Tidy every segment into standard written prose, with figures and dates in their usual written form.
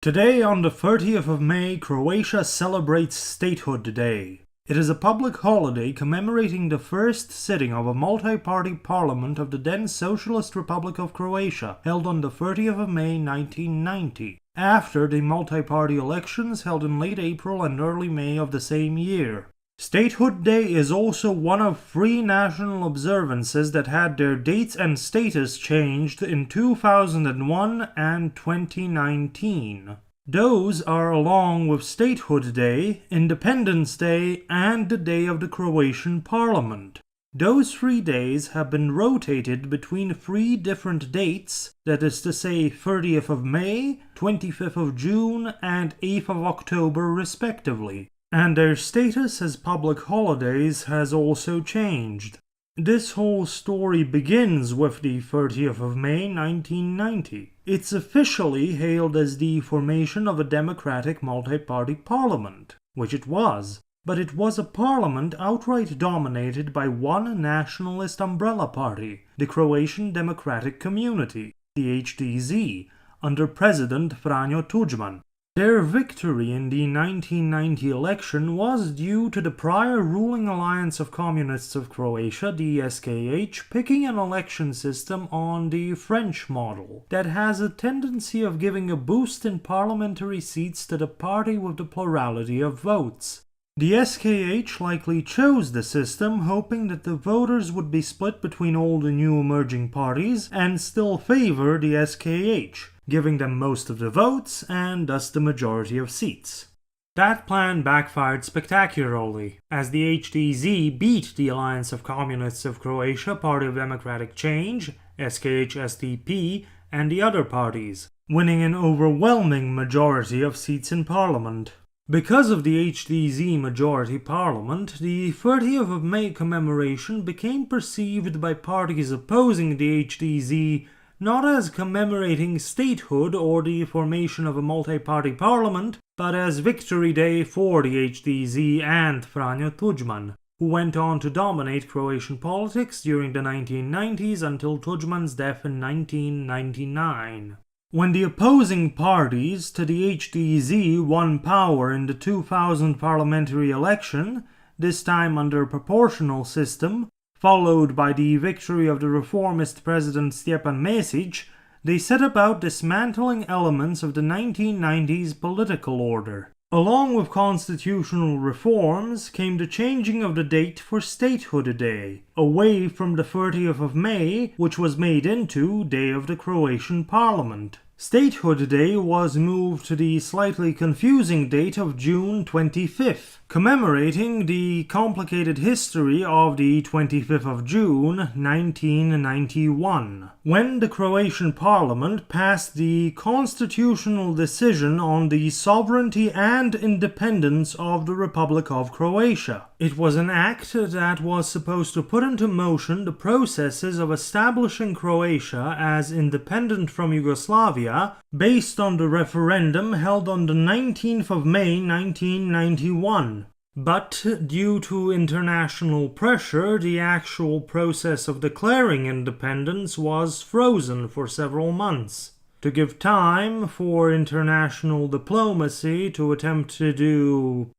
Today, on the 30th of May, Croatia celebrates Statehood Day. It is a public holiday commemorating the first sitting of a multi-party parliament of the then Socialist Republic of Croatia, held on the 30th of May 1990, after the multi-party elections held in late April and early May of the same year. Statehood Day is also one of 3 national observances that had their dates and status changed in 2001 and 2019. Those are, along with Statehood Day, Independence Day, and the Day of the Croatian Parliament. Those 3 days have been rotated between 3 different dates, that is to say 30th of May, 25th of June, and 8th of October respectively. And their status as public holidays has also changed. This whole story begins with the 30th of May 1990. It's officially hailed as the formation of a democratic multi-party parliament, which it was, but it was a parliament outright dominated by one nationalist umbrella party, the Croatian Democratic Community, the HDZ, under President Franjo Tuđman. Their victory in the 1990 election was due to the prior ruling Alliance of Communists of Croatia, the SKH, picking an election system on the French model that has a tendency of giving a boost in parliamentary seats to the party with the plurality of votes. The SKH likely chose the system hoping that the voters would be split between all the new emerging parties and still favor the SKH, giving them most of the votes and thus the majority of seats. That plan backfired spectacularly, as the HDZ beat the Alliance of Communists of Croatia, Party of Democratic Change, SKH-SDP, and the other parties, winning an overwhelming majority of seats in Parliament. Because of the HDZ majority parliament, the 30th of May commemoration became perceived by parties opposing the HDZ not as commemorating statehood or the formation of a multi-party parliament, but as Victory Day for the HDZ and Franjo Tuđman, who went on to dominate Croatian politics during the 1990s until Tuđman's death in 1999. When the opposing parties to the HDZ won power in the 2000 parliamentary election, this time under a proportional system, followed by the victory of the reformist President Stjepan Mesić, they set about dismantling elements of the 1990s political order. Along with constitutional reforms came the changing of the date for Statehood Day, away from the 30th of May, which was made into Day of the Croatian Parliament. Statehood Day was moved to the slightly confusing date of June 25th, commemorating the complicated history of the 25th of June 1991, when the Croatian Parliament passed the constitutional decision on the sovereignty and independence of the Republic of Croatia. It was an act that was supposed to put into motion the processes of establishing Croatia as independent from Yugoslavia, based on the referendum held on the 19th of May 1991. But due to international pressure, the actual process of declaring independence was frozen for several months, to give time for international diplomacy to attempt to do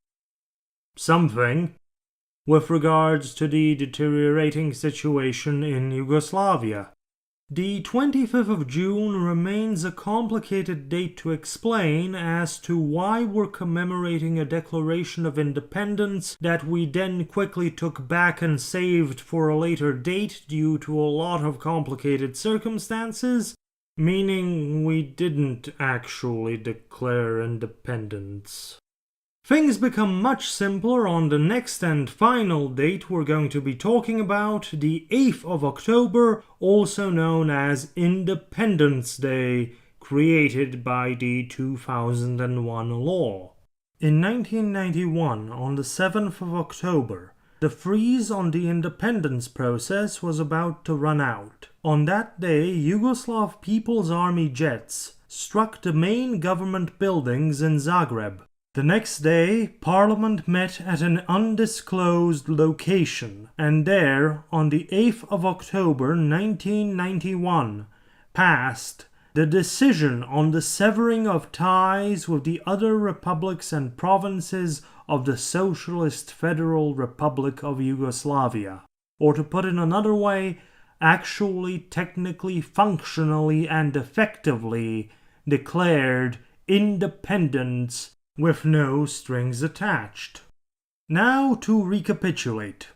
something with regards to the deteriorating situation in Yugoslavia. The 25th of June remains a complicated date to explain as to why we're commemorating a declaration of independence that we then quickly took back and saved for a later date due to a lot of complicated circumstances, meaning we didn't actually declare independence. Things become much simpler on the next and final date we're going to be talking about, the 8th of October, also known as Independence Day, created by the 2001 law. In 1991, on the 7th of October, the freeze on the independence process was about to run out. On that day, Yugoslav People's Army jets struck the main government buildings in Zagreb. The next day, Parliament met at an undisclosed location, and there, on the 8th of October 1991, passed the decision on the severing of ties with the other republics and provinces of the Socialist Federal Republic of Yugoslavia. Or to put it another way, actually, technically, functionally, and effectively declared independence with no strings attached. Now to recapitulate.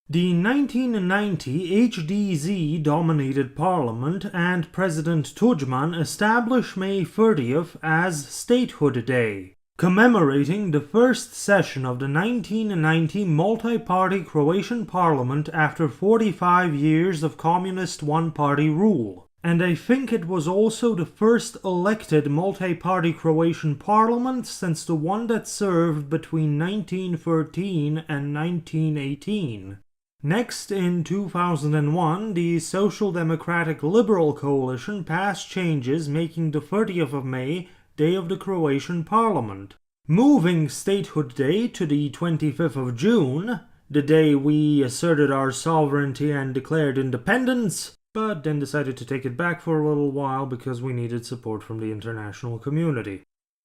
The 1990 HDZ-dominated parliament and President Tudjman established May 30th as Statehood Day, commemorating the first session of the 1990 multi-party Croatian parliament after 45 years of communist one-party rule. And I think it was also the first elected multi-party Croatian parliament since the one that served between 1913 and 1918. Next, in 2001, the Social Democratic Liberal Coalition passed changes making the 30th of May Day of the Croatian Parliament, moving Statehood Day to the 25th of June, the day we asserted our sovereignty and declared independence, but then decided to take it back for a little while because we needed support from the international community.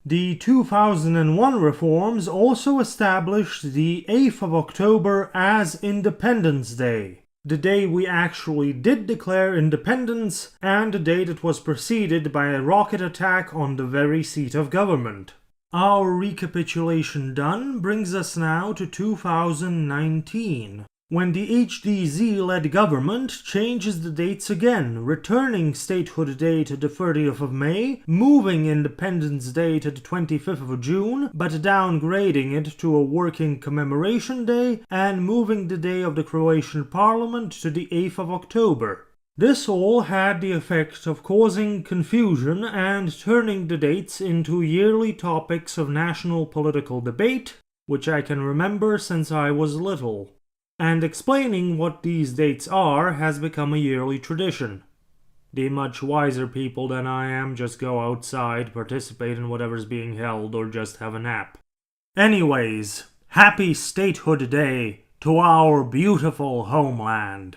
The 2001 reforms also established the 8th of October as Independence Day, the day we actually did declare independence, and the day that was preceded by a rocket attack on the very seat of government. Our recapitulation done brings us now to 2019, when the HDZ-led government changes the dates again, returning Statehood Day to the 30th of May, moving Independence Day to the 25th of June, but downgrading it to a working commemoration day, and moving the day of the Croatian Parliament to the 8th of October. This all had the effect of causing confusion and turning the dates into yearly topics of national political debate, which I can remember since I was little. And explaining what these dates are has become a yearly tradition. The much wiser people than I am just go outside, participate in whatever's being held, or just have a nap. Anyways, happy Statehood Day to our beautiful homeland.